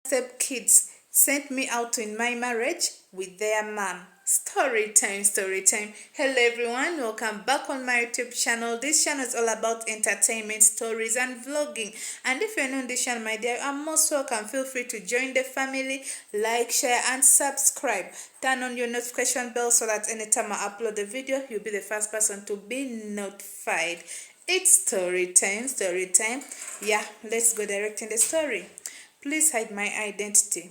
Step-kids sent me out in my marriage with their mom. Story time, story time. Hello everyone, welcome back on my YouTube channel. This channel is all about entertainment, stories and vlogging. And if you're new on this channel, my dear, I'm most welcome. Feel free to join the family, like, share and subscribe. Turn on your notification bell so that anytime I upload a video, you'll be the first person to be notified. It's story time, story time. Yeah, let's go direct in the story. Please hide my identity.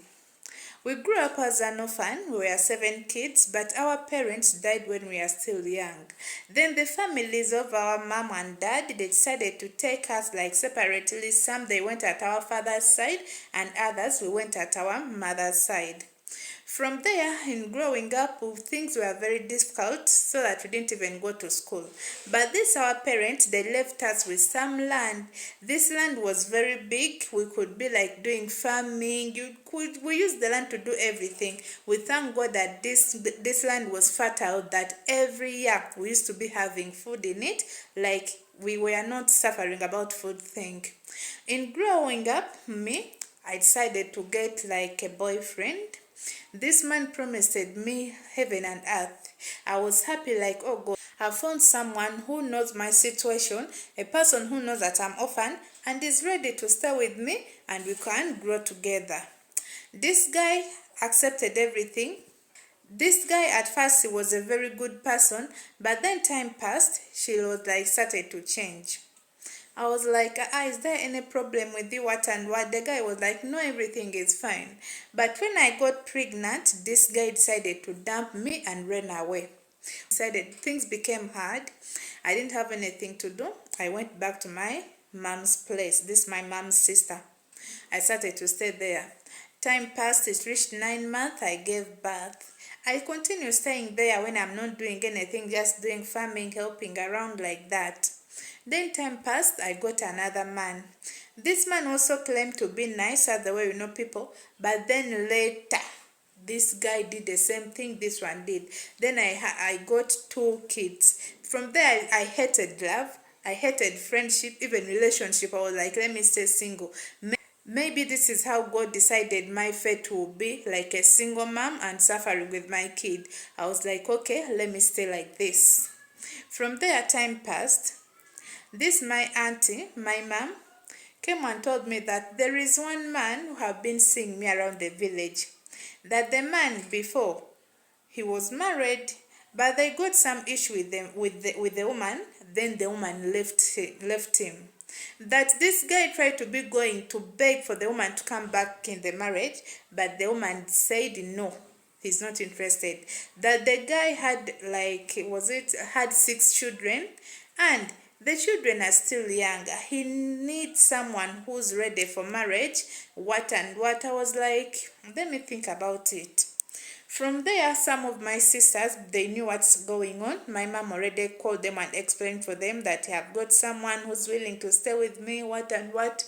We grew up as an orphan. We were 7 kids, but our parents died when we were still young. Then the families of our mom and dad, they decided to take us like separately. Some they went at our father's side and others we went at our mother's side. From there, in growing up, things were very difficult, so that we didn't even go to school. But this, our parents, they left us with some land. This land was very big. We could be like doing farming. We used the land to do everything. We thank God that this land was fertile, that every year we used to be having food in it, like we were not suffering about food thing. In growing up, I decided to get like a boyfriend. This man promised me heaven and earth. I was happy like, oh God, I found someone who knows my situation, a person who knows that I'm orphan and is ready to stay with me and we can grow together. This guy accepted everything. This guy at first he was a very good person, but then time passed, she was like started to change. I was like, is there any problem with you, what and what? The guy was like, no, everything is fine. But when I got pregnant, this guy decided to dump me and ran away. Things became hard. I didn't have anything to do. I went back to my mom's place. This is my mom's sister. I started to stay there. Time passed, it reached 9 months, I gave birth. I continue staying there when I'm not doing anything, just doing farming, helping around like that. Then time passed, I got another man. This man also claimed to be nice, as the way you know people, but then later, this guy did the same thing this one did. Then I got 2 kids. From there, I hated love, I hated friendship, even relationship. I was like, let me stay single. Maybe this is how God decided my fate will be, like a single mom and suffering with my kid. I was like, okay, let me stay like this. From there, time passed. This my auntie, my mom, came and told me that there is one man who have been seeing me around the village. That the man before, he was married, but they got some issue with the woman. Then the woman left him. That this guy tried to be going to beg for the woman to come back in the marriage, but the woman said no, he's not interested. That the guy had had 6 children, and the children are still young. He needs someone who's ready for marriage. What and what? I was like, let me think about it. From there, some of my sisters, they knew what's going on. My mom already called them and explained for them that I have got someone who's willing to stay with me, what and what.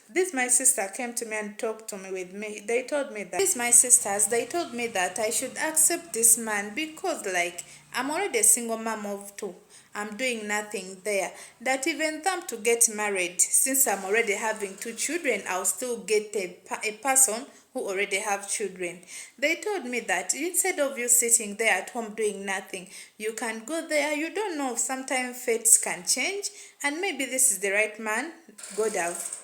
This my sister came to me and talked to me with me. They told me that, these my sisters, they told me that I should accept this man because like I'm already a single mom of 2. I'm doing nothing there. That even them to get married, since I'm already having 2 children, I'll still get a person who already have children. They told me that instead of you sitting there at home doing nothing, you can go there. You don't know, sometimes fates can change, and maybe this is the right man God have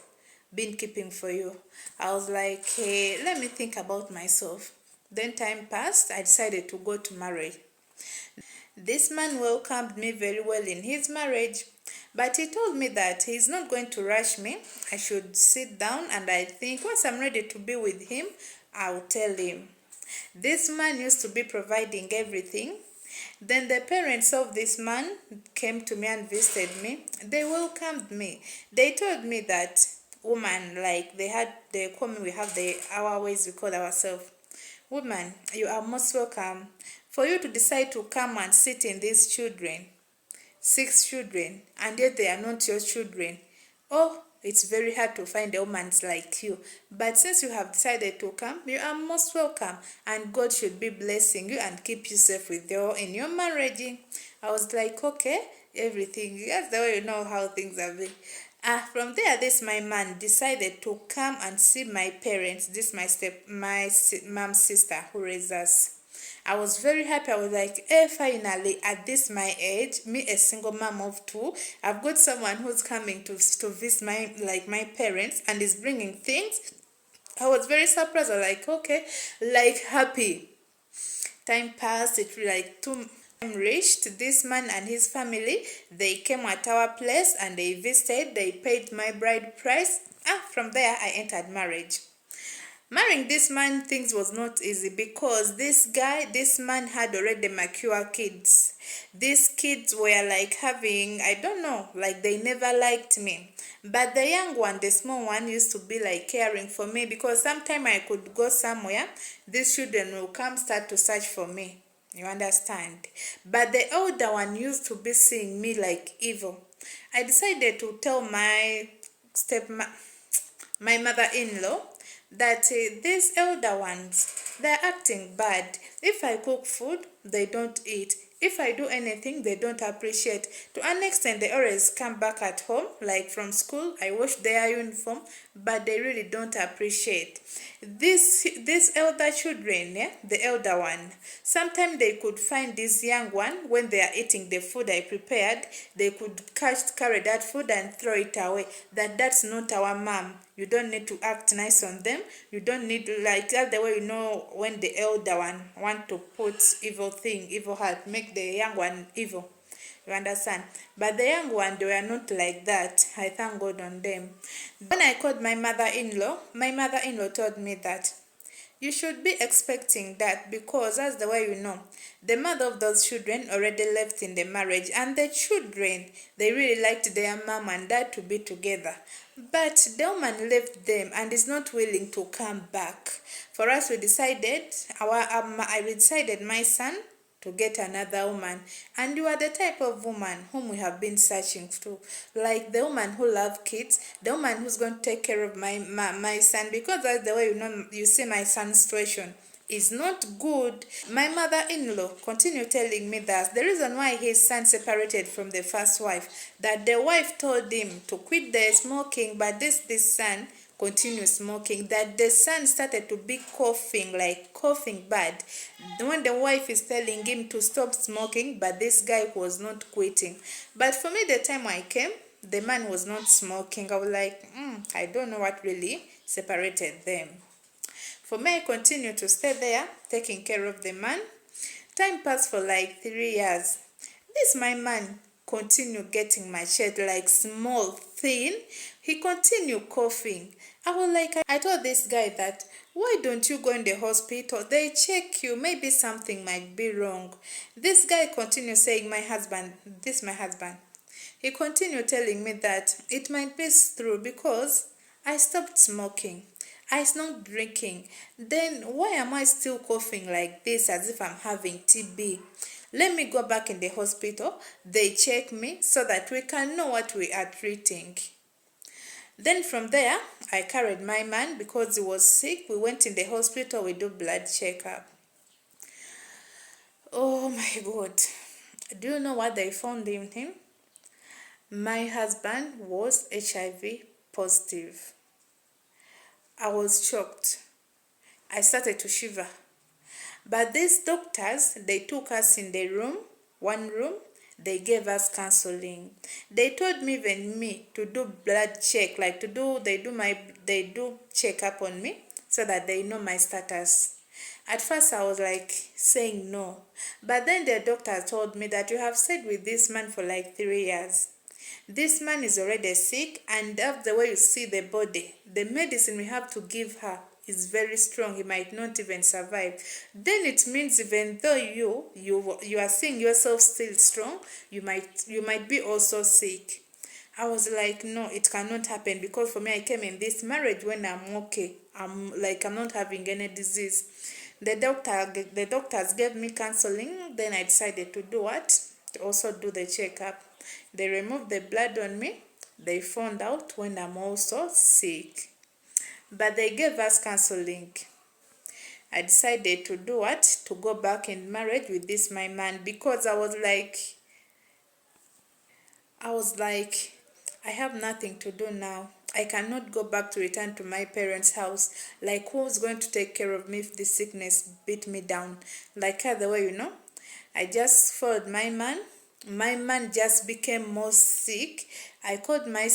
been keeping for you. I was like, hey, let me think about myself. Then time passed, I decided to go to marry. This man welcomed me very well in his marriage, but he told me that he's not going to rush me. I should sit down and I think once I'm ready to be with him, I'll tell him. This man used to be providing everything. Then the parents of this man came to me and visited me. They welcomed me. They told me that woman, like they call me, we have our ways we call ourselves. Woman, you are most welcome. For you to decide to come and sit in these children, 6 children, and yet they are not your children. Oh, it's very hard to find a woman like you. But since you have decided to come, you are most welcome. And God should be blessing you and keep you safe in your marriage. I was like, okay, everything. That's the way you know how things are. From there, this my man decided to come and see my parents. This mom's sister who raised us. I was very happy. I was like, hey, finally, at this my age, me a single mom of two, I've got someone who's coming to visit my parents and is bringing things. I was very surprised. I was like, okay, like happy. Time passed. It like 2 reached. This man and his family, they came at our place and they visited. They paid my bride price. From there I entered marriage. Marrying this man, things was not easy because this man had already mature kids. These kids were like having, I don't know, like they never liked me. But the young one, the small one, used to be like caring for me because sometime I could go somewhere, these children will come start to search for me. You understand? But the older one used to be seeing me like evil. I decided to tell my mother-in-law that these elder ones, they're acting bad. If I cook food, they don't eat. If I do anything, they don't appreciate. To an extent, they always come back at home, like from school, I wash their uniform, but they really don't appreciate. These elder children, yeah, the elder one, sometimes they could find this young one when they are eating the food I prepared, they could carry that food and throw it away. That's not our mom. You don't need to act nice on them. You don't need to, like, that's the way when the elder one want to put evil heart, make the young one evil. You understand? But the young one, they were not like that. I thank God on them. When I called my mother-in-law told me that you should be expecting that because that's the way the mother of those children already left in the marriage, and the children, they really liked their mom and dad to be together. But the woman left them and is not willing to come back. For us, we decided, I decided my son to get another woman, and you are the type of woman whom we have been searching for, like the woman who loves kids, the woman who's going to take care of my son, because that's the way you see my son's situation is not good. My mother-in-law continued telling me that the reason why his son separated from the first wife, that the wife told him to quit the smoking, but this son continue smoking, that the son started to be coughing bad when the wife is telling him to stop smoking, but this guy was not quitting. But for me, the time I came, the man was not smoking. I was like, I don't know what really separated them. For me, I continued to stay there taking care of the man. Time passed for like 3 years. This my man continued getting my shirt like small, thin. He continued coughing. I was like, I told this guy that, why don't you go in the hospital? They check you. Maybe something might be wrong. This guy continued saying, my husband. He continued telling me that it might be true because I stopped smoking. I stopped drinking. Then why am I still coughing like this as if I'm having TB? Let me go back in the hospital. They check me so that we can know what we are treating. Then from there, I carried my man because he was sick. We went in the hospital. We do blood checkup. Oh my God. Do you know what they found in him? My husband was HIV positive. I was shocked. I started to shiver. But these doctors, they took us in one room, they gave us counseling. They told me even me to do blood check, like they do check up on me so that they know my status. At first I was like saying no. But then the doctor told me that you have stayed with this man for like 3 years. This man is already sick, and that's the way you see the body. The medicine we have to give her is very strong. He might not even survive. Then it means even though you are seeing yourself still strong, you might be also sick. I was like, no, it cannot happen, because for me, I came in this marriage when I'm okay. I'm not having any disease. The doctors gave me counseling. Then I decided to do what? To also do the checkup. They removed the blood on me. They found out when I'm also sick. But they gave us counseling. I decided to do what? To go back in marriage with this my man, because I was like, I have nothing to do now. I cannot go back to return to my parents' house. Like, who's going to take care of me if this sickness beat me down? Like other way, I just followed my man. My man just became more sick. I called my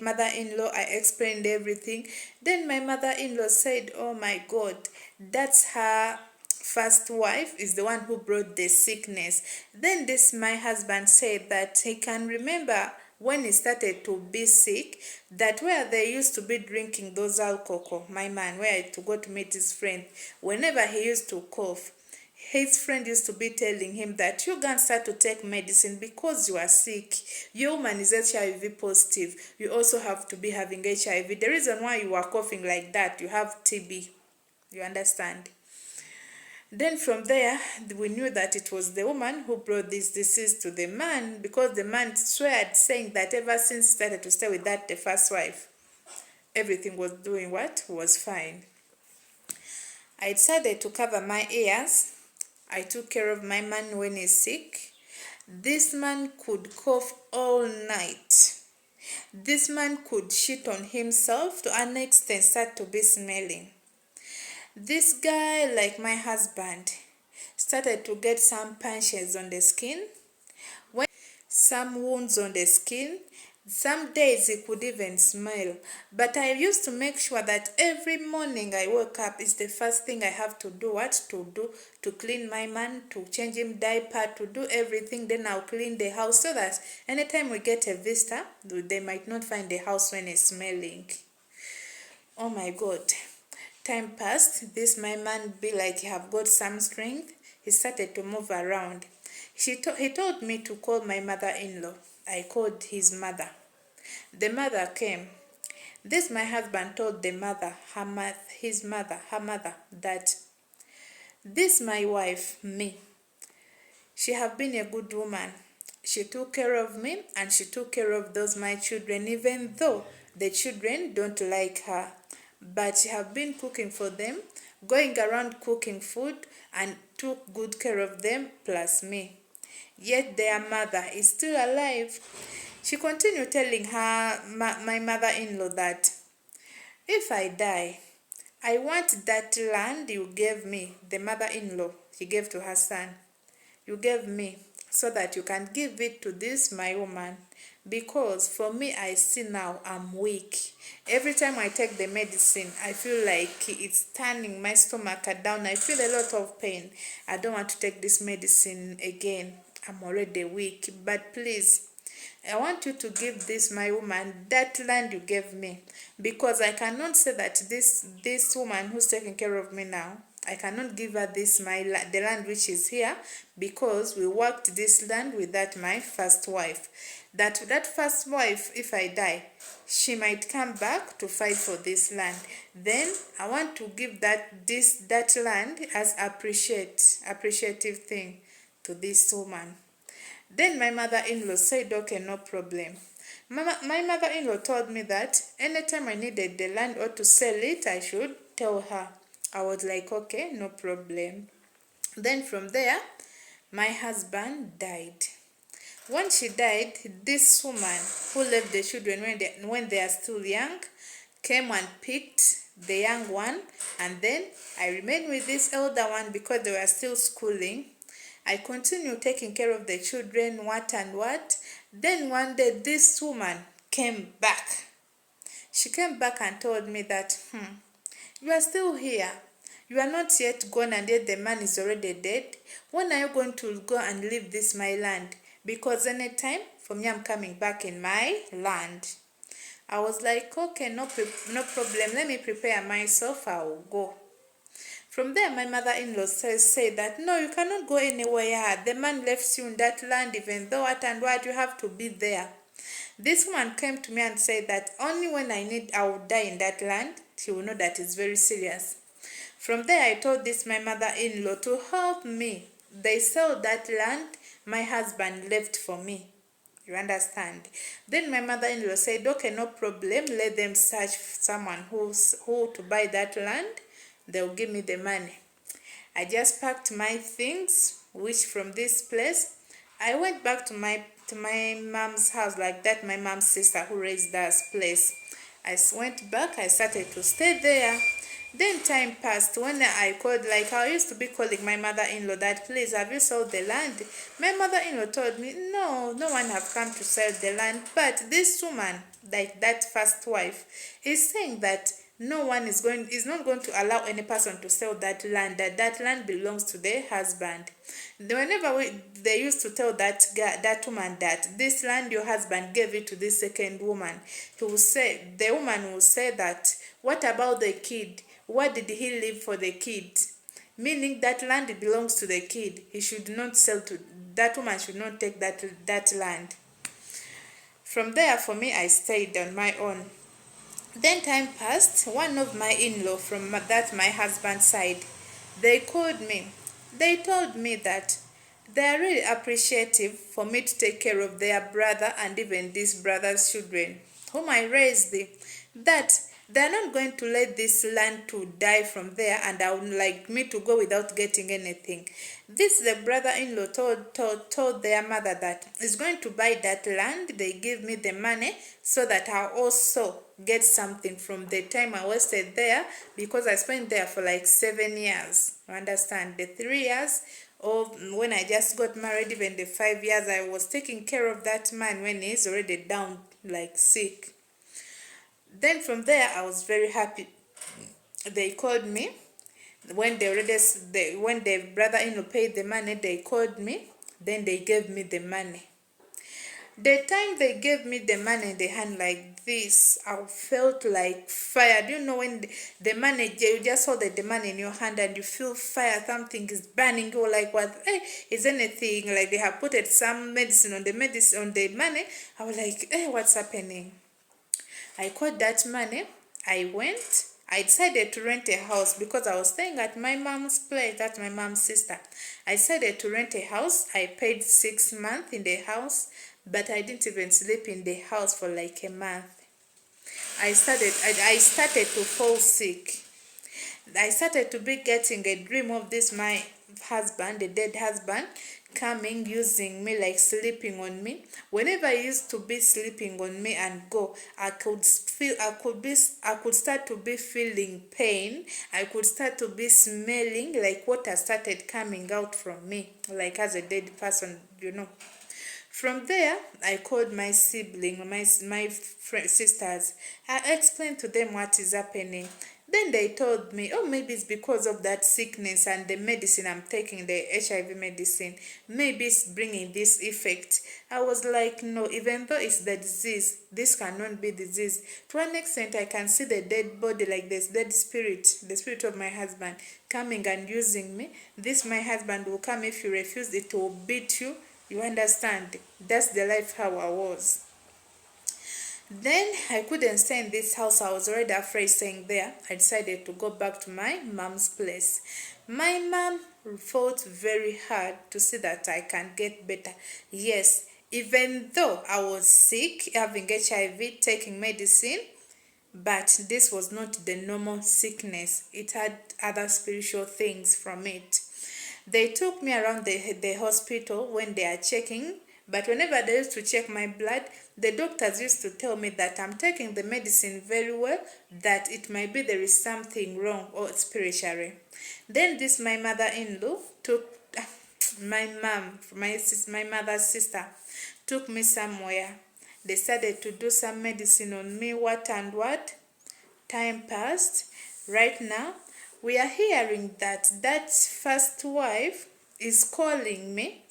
mother-in-law. I explained everything. Then my mother-in-law said, "Oh my God, that's her first wife is the one who brought the sickness." Then this my husband said that he can remember when he started to be sick, that where they used to be drinking those alcohol, my man, where to go to meet his friend, whenever he used to cough, his friend used to be telling him that you can start to take medicine because you are sick. Your woman is HIV positive. You also have to be having HIV. The reason why you are coughing like that, you have TB. You understand? Then from there, we knew that it was the woman who brought this disease to the man, because the man sweared, saying that ever since he started to stay with the first wife, everything was doing what? Was fine. I decided to cover my ears. I took care of my man when he's sick. This man could cough all night. This man could shit on himself to an extent start to be smelling. This guy, like my husband, started to get some punches on the skin, some wounds on the skin. Some days he could even smell. But I used to make sure that every morning I woke up is the first thing I have to do. What to do? To clean my man, to change him diaper, to do everything. Then I'll clean the house so that anytime we get a visitor, they might not find the house when it's smelling. Oh my God. Time passed. This my man be like he have got some strength. He started to move around. He told me to call my mother-in-law. I called his mother. The mother came. This my husband told the mother, her mother, that this my wife, me, she have been a good woman. She took care of me and she took care of those my children, even though the children don't like her. But she have been cooking for them, going around cooking food, and took good care of them, plus me. Yet their mother is still alive. She continued telling my mother-in-law that if I die, I want that land you gave me, the mother-in-law, she gave to her son. You gave me so that you can give it to this my woman, because for me, I see now I'm weak. Every time I take the medicine, I feel like it's turning my stomach down. I feel a lot of pain. I don't want to take this medicine again. I'm already weak, but please, I want you to give this my woman that land you gave me, because I cannot say that this woman who's taking care of me now, I cannot give her the land which is here, because we worked this land with my first wife. That first wife, if I die, she might come back to fight for this land. Then I want to give that land as appreciative thing to this woman. Then my mother-in-law said, okay, no problem. My mother-in-law told me that anytime I needed the land or to sell it, I should tell her. I was like, okay, no problem. Then from there, my husband died. When she died, this woman who left the children when they are still young came and picked the young one, and then I remained with this elder one because they were still schooling. I continued taking care of the children, what and what. Then one day, this woman came back. She came back and told me that, you are still here. You are not yet gone, and yet the man is already dead. When are you going to go and leave this my land? Because anytime, from me, I'm coming back in my land. I was like, okay, no problem. Let me prepare myself. I will go. From there, my mother-in-law said that, no, you cannot go anywhere. The man left you in that land, even though what and what, you have to be there. This woman came to me and said that only when I will die in that land, she will know that it's very serious. From there, I told my mother-in-law to help me. They sold that land my husband left for me. You understand? Then my mother-in-law said, okay, no problem. Let them search someone who to buy that land. They'll give me the money. I just packed my things, which from this place, I went back to my mom's house, like that my mom's sister who raised us place. Went back, I started to stay there. Then time passed. When I called, like I used to be calling my mother-in-law that, please, have you sold the land? My mother-in-law told me, no, no one have come to sell the land. But this woman, like that first wife, is saying that no one is not going to allow any person to sell that land, that land belongs to the husband. Whenever they used to tell that woman that this land your husband gave it to this second woman, the woman will say that, what about the kid? What did he leave for the kid? Meaning that land belongs to the kid. He should not sell to that woman, should not take that land. From there, for me, I stayed on my own. Then time passed. One of my in-law from my husband's side, they called me. They told me that they are really appreciative for me to take care of their brother and even this brother's children, whom I raised. That they are not going to let this land to die from there, and I would like me to go without getting anything. This the brother-in-law told their mother that he's going to buy that land. They give me the money so that I also get something from the time I wasted there, because I spent there for like 7 years. You understand? The 3 years of when I just got married, even the 5 years I was taking care of that man when he's already down, like sick. Then from there, I was very happy. They called me when when the brother-in-law paid the money. They called me. Then they gave me the money. The time they gave me the money in the hand like this, I felt like fire. Do you know when the money, you just hold the money in your hand and you feel fire, something is burning you, like what? Hey, is anything, like they have put some medicine on the money. I was like, hey, what's happening? I called that money. I went. I decided to rent a house because I was staying at my mom's place. That's my mom's sister. I decided to rent a house. I paid 6 months in the house, but I didn't even sleep in the house for like a month. I started to fall sick. I started to be getting a dream of this my husband, the dead husband, coming, using me, like sleeping on me. Whenever he used to be sleeping on me and go, I could start to be feeling pain. I could start to be smelling like water started coming out from me, like as a dead person, you know. From there, I called my sibling, my sisters. I explained to them what is happening. Then they told me, oh, maybe it's because of that sickness and the medicine I'm taking, the HIV medicine. Maybe it's bringing this effect. I was like, no, even though it's the disease, this cannot be disease. To an extent, I can see the dead body, like this dead spirit, the spirit of my husband, coming and using me. This my husband will come. If you refuse, it will beat you. You understand? That's the life how I was. Then I couldn't stay in this house. I was already afraid staying there. I decided to go back to my mom's place. My mom fought very hard to see that I can get better. Yes, even though I was sick, having HIV, taking medicine, but this was not the normal sickness. It had other spiritual things from it. They took me around the hospital when they are checking, but whenever they used to check my blood, the doctors used to tell me that I'm taking the medicine very well, that it might be there is something wrong or spiritually. Then this my mother-in-law took my mom, my mother's sister, took me somewhere. They started to do some medicine on me, what and what. Time passed. Right now, we are hearing that that first wife is calling me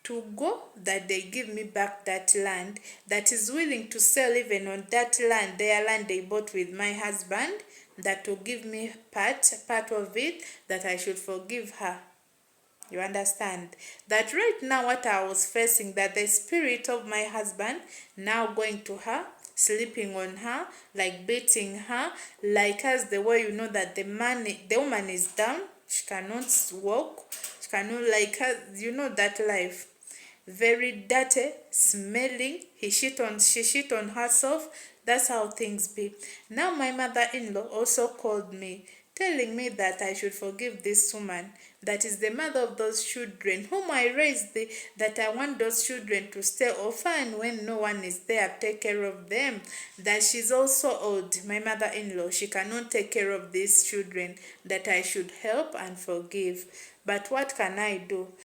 to go, that they give me back that land, that is willing to sell even on that land, their land they bought with my husband, that will give me part of it, that I should forgive her. You understand? That right now what I was facing, that the spirit of my husband now going to her, sleeping on her, like beating her, like as the way you know that the woman is down, she cannot walk, she cannot, like her, you know that life. Very dirty, smelling, she shit on herself. That's how things be. Now my mother-in-law also called me telling me that I should forgive this woman that is the mother of those children whom I raised, that I want those children to stay orphan when no one is there, take care of them, that she's also old, my mother-in-law, she cannot take care of these children, that I should help and forgive. But what can I do?